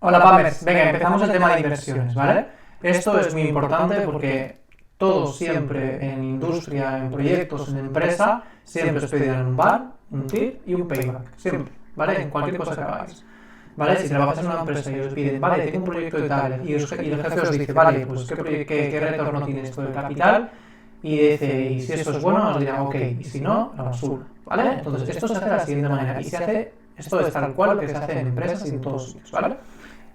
Hola Pamers, venga, empezamos el tema de inversiones, ¿vale? Esto es muy importante porque todos siempre en industria, en proyectos, en empresa, siempre os pedirán un VAR, un TIR y un payback, siempre, ¿vale? En cualquier cosa que hagáis, ¿vale? Si trabajáis en una empresa y os piden, vale, tengo un proyecto de tal, y el jefe os dice, vale, pues ¿qué retorno tiene esto del capital? Y dice, y si eso es bueno, os dirá, ok, y si no, la basura, ¿vale? Entonces, esto se hace de la siguiente manera, y se hace, esto es tal cual lo que se hace en empresas y en todos sitios, ¿vale?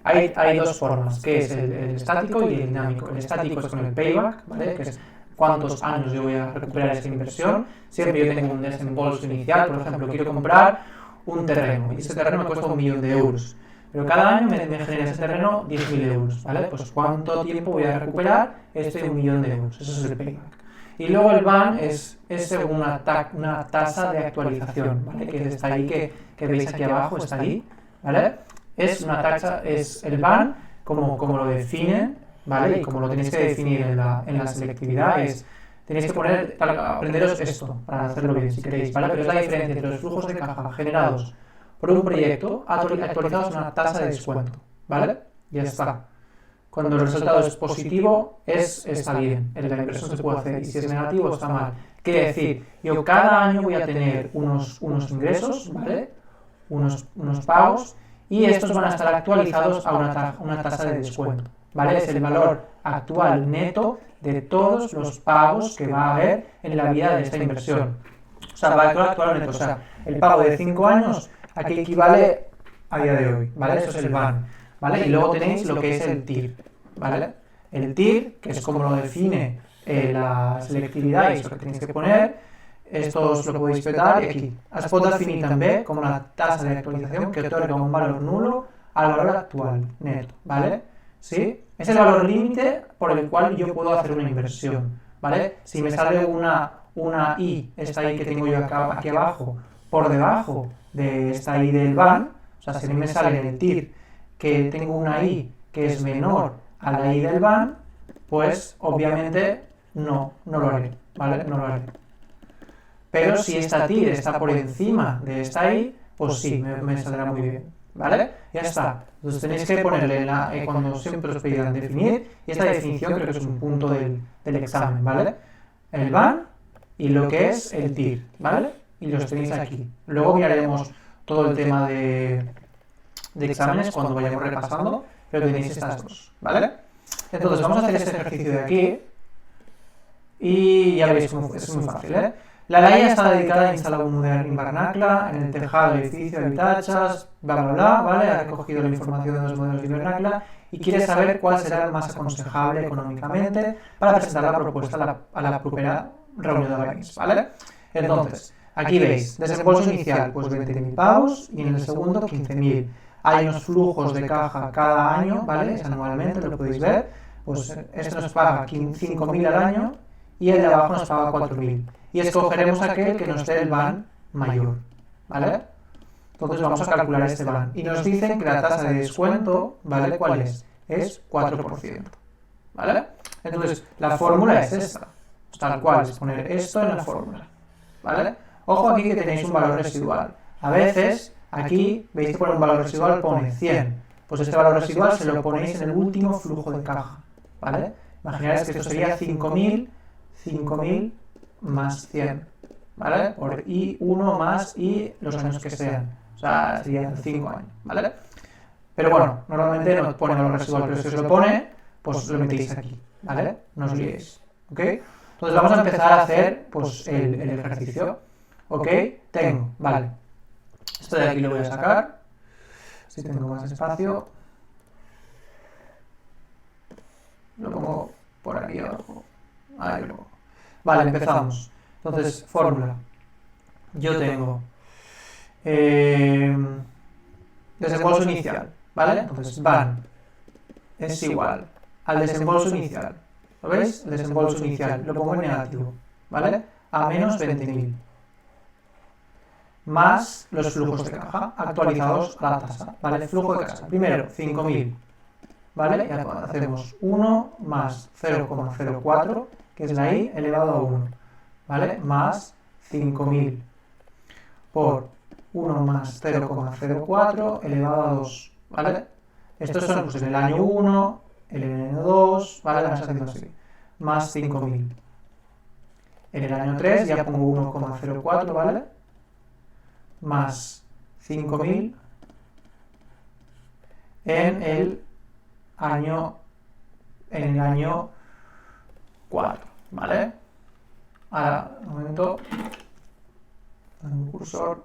Hay dos formas, que es el estático y el dinámico. El estático es con el payback, ¿vale? Que es cuántos años yo voy a recuperar esa inversión. Siempre yo tengo un desembolso inicial, por ejemplo, quiero comprar un terreno y ese terreno me cuesta 1.000.000 de euros. Pero cada año me genera ese terreno 10.000 euros, ¿vale? Pues cuánto tiempo voy a recuperar este 1.000.000 de euros. Eso es el payback. Y luego el BAN es según una tasa de actualización, ¿vale? Que está ahí, que veis aquí abajo, está ahí, ¿vale? Es una taxa, es el BAN, como lo definen, ¿vale? Y como lo tenéis que definir en la selectividad, tenéis que aprenderos esto para hacerlo bien, si queréis, ¿vale? Pero es la diferencia entre los flujos de caja generados por un proyecto actualizados a una tasa de descuento, ¿vale? Ya está. Cuando el resultado es positivo, está bien, la inversión se puede hacer, y si es negativo, está mal. Quiere decir, yo cada año voy a tener unos ingresos, ¿vale? Unos pagos, y estos van a estar actualizados a una tasa de descuento, ¿vale? Es el valor actual neto de todos los pagos que va a haber en la vida de esta inversión. O sea, valor actual neto, o sea, el pago de 5 años, aquí equivale a día de hoy, ¿vale? Eso es el BAN, ¿vale? Y luego tenéis lo que es el TIR, ¿vale? El TIR, que es como lo define la selectividad y eso que tenéis que poner. Esto os lo podéis petar y aquí. Es pot definir també com la tasa de actualización que otorga un valor nulo al valor actual, neto, ¿vale? ¿Sí? Es el valor límite por el cual yo puedo hacer una inversión, ¿vale? Si me sale una I, esta I que tengo yo aquí abajo, por debajo de esta I del BAN, o sea, si a mí me sale en el TIR que tengo una I que es menor a la I del BAN, pues obviamente no lo haré, ¿vale? No lo haré. Pero si esta TIR está por encima de esta I, pues sí, me saldrá muy bien, ¿vale? Ya está. Entonces tenéis que ponerle, cuando siempre os pedirán definir, y esta definición creo que es un punto del examen, ¿vale? El BAN y lo que es el TIR, ¿vale? Y los tenéis aquí. Luego miraremos todo el tema de exámenes cuando vayamos repasando, pero tenéis estas dos, ¿vale? Entonces vamos a hacer este ejercicio de aquí y ya veis cómo es muy fácil, ¿eh? La LAIA està dedicada a instalar un model invernacle en el tejado del edificio de habitatges, bla, bla, bla, ¿vale? Ha recogido la información de los modelos de invernacle y quiere saber cuál será el más aconsejable económicamente para presentar la propuesta a la propera reunión de veïns, ¿vale? Entonces, aquí veis, desembolso inicial, pues 20.000 pavos, y en el segundo 15.000. Hay unos flujos de caja cada año, ¿vale? Es anualmente, lo podéis ver. Pues esto nos paga 5.000 al año y el de abajo nos paga 4.000. Y escogeremos aquel que nos dé el BAN mayor, ¿vale? Entonces vamos a calcular este BAN. Y nos dicen que la tasa de descuento, ¿vale? ¿Cuál es? Es 4%, ¿vale? Entonces, la fórmula es esta. Tal cual, es poner esto en la fórmula, ¿vale? Ojo aquí que tenéis un valor residual. A veces, aquí, veis que por un valor residual pone 100. Pues este valor residual se lo ponéis en el último flujo de caja, ¿vale? Imaginaos que esto sería 5.000 más 100, ¿vale? Por I1 más I los años que sean. O sea, serían 5 años, ¿vale? Pero bueno, normalmente no pone valor residual, pero si os lo pone, pues lo metéis aquí, ¿vale? No os liéis, ¿ok? Entonces vamos a empezar a hacer pues, el ejercicio, ¿ok? Tengo, vale. Esto de aquí lo voy a sacar, si tengo más espacio. Lo pongo por aquí abajo. Ahí lo pongo. Vale, empezamos. Entonces, fórmula. Yo tengo desembolso inicial, ¿vale? Entonces, BAN es igual al desembolso inicial. ¿Lo veis? El desembolso inicial. Lo pongo en negativo, ¿vale? A menos 20.000. Más los flujos de caja actualizados a la tasa, ¿vale? Flujo de caja. Primero, 5.000, ¿vale? Y hacemos 1 más 0,04, que es la I elevado a 1, ¿vale? Más 5.000 por 1 más 0,04 elevado a 2, ¿vale? Estos son pues, en el año 1, en el año 2, ¿vale? Vamos haciendo así, más 5.000. En el año 3 ya pongo 1,04, ¿vale? Más 5.000 en el año 4, ¿vale? Ahora, un momento, un cursor.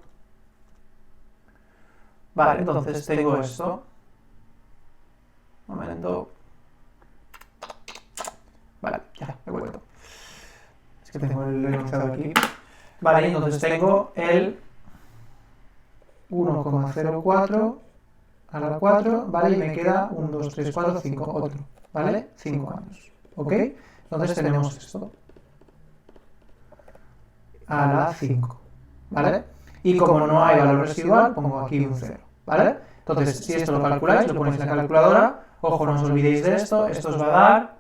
Vale, entonces tengo esto. Un momento. Vale, ya, he vuelto. Es que tengo el enunciado aquí. Vale, entonces tengo el 1,04 a la 4, ¿vale? Y me queda 1, 2, 3, 4, 5, otro, ¿vale? 5 años, ¿ok? Entonces tenemos esto a la 5, ¿vale? Y como no hay valor residual, pongo aquí un 0, ¿vale? Entonces, si esto lo calculáis, lo ponéis en la calculadora, ojo, no os olvidéis de esto, esto os va a dar,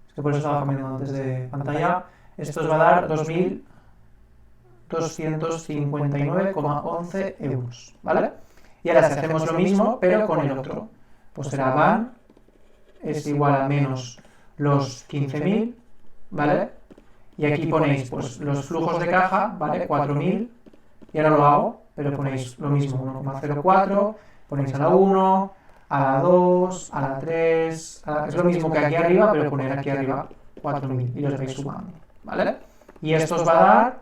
es que por eso estaba cambiando antes de pantalla, esto os va a dar 2.259,11 euros, ¿vale? Y ahora si hacemos lo mismo, pero con el otro, pues será van es igual a menos los 15.000, ¿vale? Y aquí ponéis pues los flujos de caja, ¿vale? 4.000, y ahora lo hago, pero ponéis lo mismo, 1,04, ponéis a la 1, a la 2, a la 3, es lo mismo que aquí arriba, pero poner aquí arriba 4.000 y los vais sumando, ¿vale? Y esto os va a dar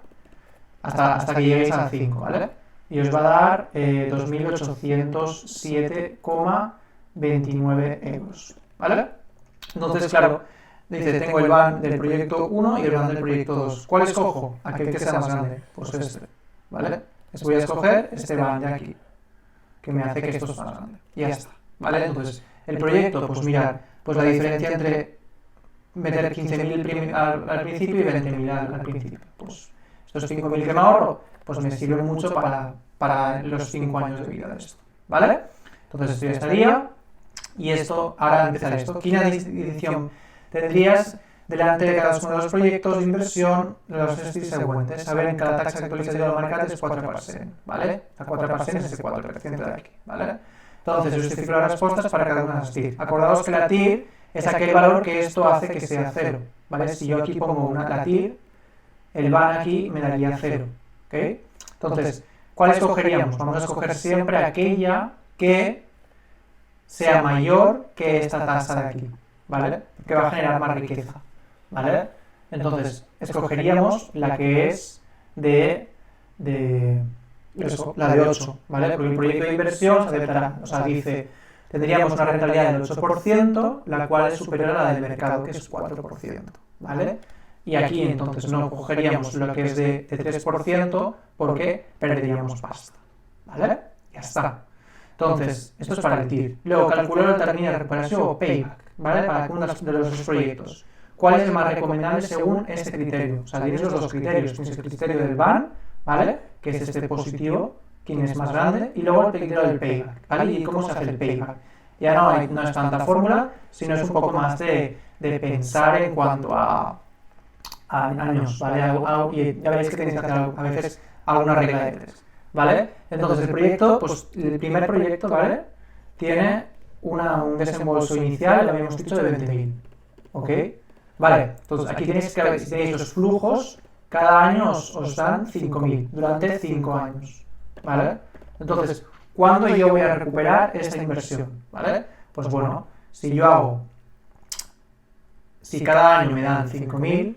hasta que lleguéis a 5, ¿vale? Y os va a dar 2.807,29 euros, ¿vale? Entonces, claro, dice, tengo el van del proyecto 1 y el van del proyecto 2. ¿Cuál escojo? Aquel que sea más grande. Pues este, ¿vale? Voy a escoger este van de aquí, que me hace que esto sea más grande. Y ya está, ¿vale? Entonces, el proyecto, pues mirar, pues la diferencia entre meter 15.000 al principio y 20.000 al principio. Pues estos 5.000 que me ahorro, pues me sirve mucho para los 5 años de vida de esto, ¿vale? Entonces esto ya estaría, y esto, ahora empezará esto. Quina edición tendrías delante de cada uno de los proyectos de inversión los estils següentes. Saber en cada taxa actualitzada del mercat és 4%, ¿vale? El 4% es ese 4% de aquí, ¿vale? Entonces, justifico las respuestas para cada una de las TIR. Acordaos que la TIR es aquel valor que esto hace que sea 0, ¿vale? Si yo aquí pongo la TIR, el van aquí me daría 0, ¿ok? Entonces, ¿cuál escogeríamos? Vamos a escoger siempre aquella que sea mayor que esta tasa de aquí, ¿vale? Que va a generar más riqueza, ¿vale? Entonces, escogeríamos la que es la de 8, ¿vale? Porque el proyecto de inversión se adaptará, o sea, dice, tendríamos una rentabilidad del 8%, la cual es superior a la del mercado, que es 4%, ¿vale? Y aquí entonces no cogeríamos lo que es de 3% porque perderíamos pasta, ¿vale? Ya está. Entonces, esto es para el TIR. Luego, calcular el término de recuperación o payback, ¿vale? Para cada uno de los proyectos. ¿Cuál es el más recomendable según este criterio? O sea, tienes los dos criterios. Tienes el criterio del van, ¿vale? Que es este positivo, quién es más grande, y luego el criterio del payback, ¿vale? ¿Y cómo se hace el payback? Ya no es tanta fórmula, sino es un poco más de pensar en cuanto a años, ¿vale? Y ya veréis que tenéis que hacer a veces alguna regla de 3, ¿vale? Entonces el proyecto, pues el primer proyecto, ¿vale? Tiene un desembolso inicial, lo habíamos dicho, de 20.000, ¿ok? Vale, entonces aquí tenéis los flujos, cada año os dan 5.000 durante 5 años, ¿vale? Entonces, ¿cuándo yo voy a recuperar esta inversión? ¿Vale? Pues bueno, si cada año me dan 5.000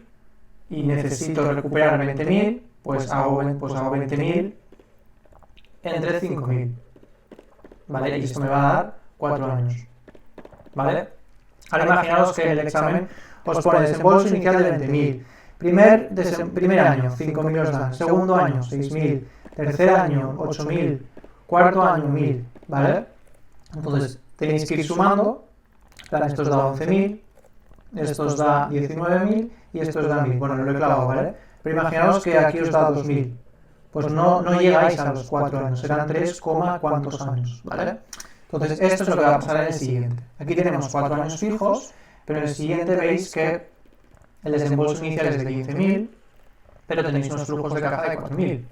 y necesito recuperar 20.000, pues hago 20.000 entre 5.000, ¿vale? Y esto me va a dar 4 años, ¿vale? Ahora imaginaos que el examen os pone desembolso inicial de 20.000. Primer año, 5.000 os dan. Segundo año, 6.000. Tercer año, 8.000. Cuarto año, 1.000, ¿vale? Entonces, tenéis que ir sumando. Esto os da 11.000, esto os da 19.000 y esto os da 1.000. Bueno, lo he clavado, ¿vale? Pero imaginaos que aquí os da 2.000. Pues no llegáis a los 4 años, serán 3, cuántos años, ¿vale? Entonces, esto es lo que va a pasar en el siguiente. Aquí tenemos 4 años fijos, pero en el siguiente veis que el desembolso inicial es de 15.000, pero tenéis unos flujos de caja de 4.000.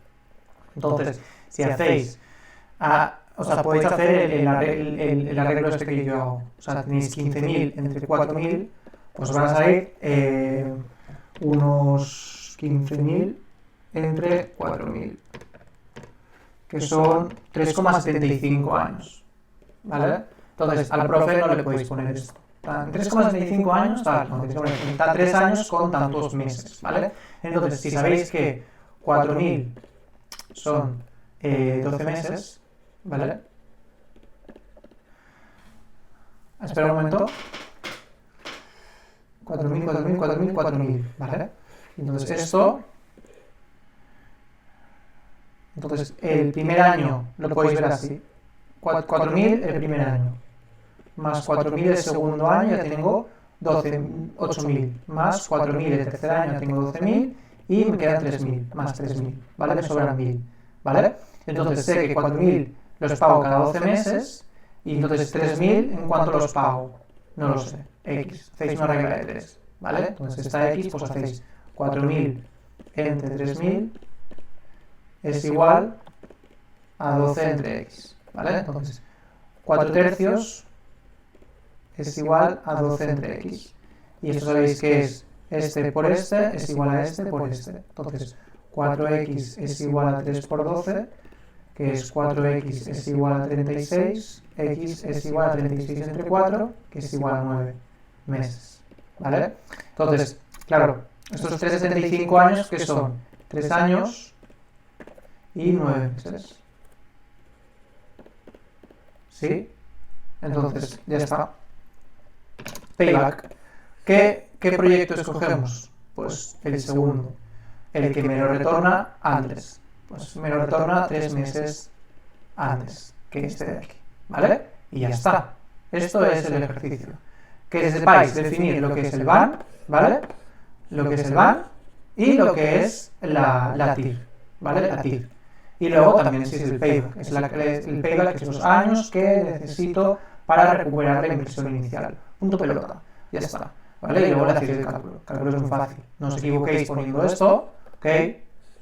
Entonces, si hacéis o sea, podéis hacer el arreglo este que yo hago. O sea, tenéis 15.000 entre 4.000, pues van a salir unos 15.000 entre 4.000, que son 3,75 años, ¿vale? Entonces, al profe no le podéis poner esto. 3,75 años, tal, no, está 3 años con tantos meses, ¿vale? Entonces, si sabéis que 4.000 son 12 meses, ¿vale? Espera un momento. 4.000, 4.000, 4.000, 4.000, ¿vale? Entonces esto... Entonces el primer año lo podéis ver así. 4.000 el primer año. Más 4.000 el segundo año ya tengo 8.000. Más 4.000 el tercer año ya tengo 12.000. Y me quedan 3.000, más 3.000, ¿vale? Me sobran 1.000, ¿vale? Entonces sé que 4.000 los pago cada 12 meses. Y entonces 3.000, ¿en cuánto los pago? No lo sé. X. Hacéis una regla de 3, ¿vale? Entonces esta X, pues hacéis 4.000 entre 3.000 es igual a 12 entre X, ¿vale? Entonces 4 tercios es igual a 12 entre X. Y esto sabéis que es este por este es igual a este por este. Entonces 4X es igual a 3 por 12, que es 4X es igual a 36, X es igual a 36 entre 4, que es igual a 9 meses, ¿vale? Entonces, claro, estos 3,75 años, que son 3 años y 9 meses, ¿sí? Entonces, ya está. Payback. ¿Qué proyecto escogemos? Pues el segundo, el que me lo retorna antes. Pues me lo retorna 3 meses antes que este de aquí, ¿vale? Y ya está. Esto es el ejercicio. Que sepáis definir lo que es el BAN, ¿vale? Lo que es el BAN y lo que es la TIR, ¿vale? La TIR. Y luego también existe el payback. El payback es los años que necesito para recuperar la inversión inicial. Punto pelota. Ya está. ¿Vale? Y luego le hacéis el cálculo. El cálculo es muy fácil. No os equivoquéis poniendo esto, ¿ok?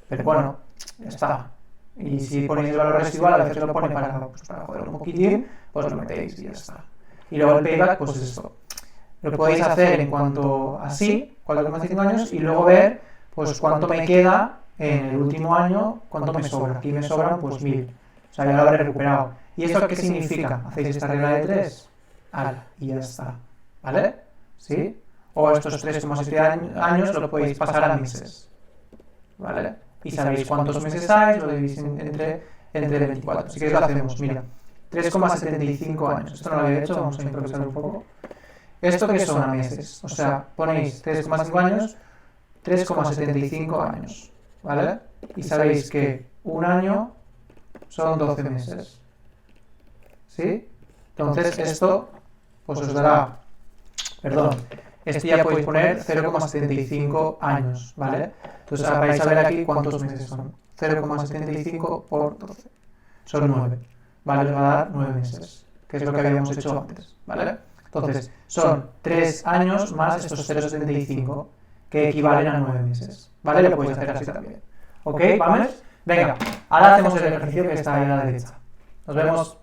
Pero bueno, ya está. Y si ponéis el valor residual, a veces lo pone para joder un poquitín, pues lo metéis y ya está. Y luego el payback, pues es esto. Lo podéis hacer en cuanto así, 4,5 años, y luego ver pues cuánto me queda en el último año, cuánto me sobra. Aquí me sobran pues 1.000. O sea, ya lo habré recuperado. ¿Y esto qué significa? ¿Hacéis esta regla de 3? ¡Hala! Y ya está. ¿Vale? ¿Sí? O estos 3,7 años lo podéis pasar a meses. ¿Vale? Y sabéis cuántos meses hay, lo dividís entre 24. Así que lo hacemos, mira, 3,75 años. Esto no lo había hecho, vamos a improvisar un poco. ¿Esto qué son a meses? O sea, ponéis 3,5 años, 3,75 años, ¿vale? Y sabéis que un año son 12 meses, ¿sí? Entonces esto pues os dará, perdón, este ya podéis poner 0,75 años, ¿vale? Entonces vais a ver aquí cuántos meses son. 0,75 por 12. Son 9. ¿Vale? Os va a dar 9 meses, que es lo que habíamos hecho antes, ¿vale? Entonces, son 3 años más estos 0,75, que equivalen a 9 meses, ¿vale? Lo podéis hacer así también. ¿Ok? ¿Vamos? Venga, ahora hacemos el ejercicio que está ahí a la derecha. Nos vemos.